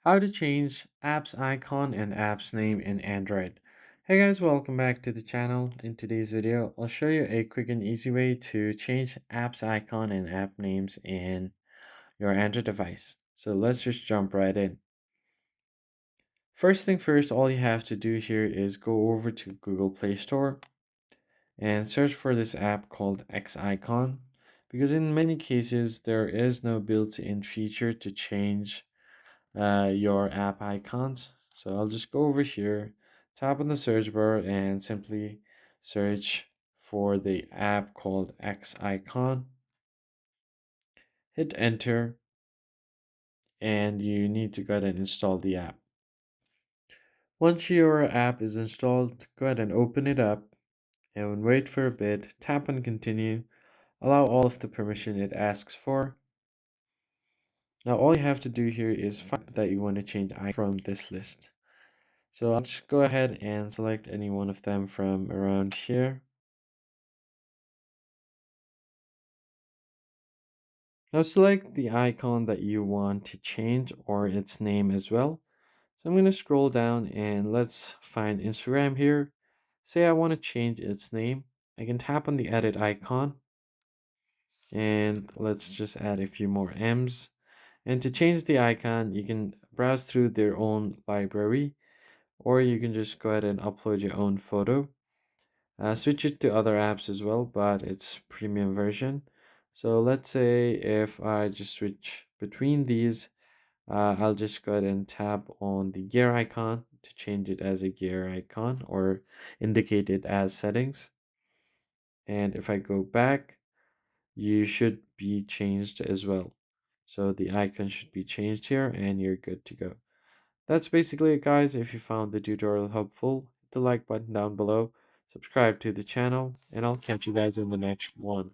How to change app's icon and app's name in Android. Hey guys, welcome back to the channel. In today's video, I'll show you a quick and easy way to change app's icon and app names in your Android device. So let's just jump right in. First thing first, all you have to do here is go over to Google Play Store and search for this app called X Icon, because in many cases there is no built-in feature to change your app icons. So I'll just go over here, tap on the search bar, and simply search for the app called X Icon. Hit enter, and you need to go ahead and install the app. Once your app is installed, go ahead and open it up and wait for a bit. Tap on continue, allow all of the permission it asks for. Now all you have to do here is find that you want to change icon from this list. So I'll just go ahead and select any one of them from around here. Now select the icon that you want to change or its name as well. So I'm going to scroll down and let's find Instagram here. Say I want to change its name. I can tap on the edit icon and let's just add a few more M's. And to change the icon, you can browse through their own library, or you can just go ahead and upload your own photo. Switch it to other apps as well, but it's premium version. So let's say if I just switch between these, I'll just go ahead and tap on the gear icon to change it as a gear icon or indicate it as settings. And if I go back, you should be changed as well. So the icon should be changed here and you're good to go. That's basically it, guys. If you found the tutorial helpful, hit the like button down below, subscribe to the channel, and I'll catch you guys in the next one.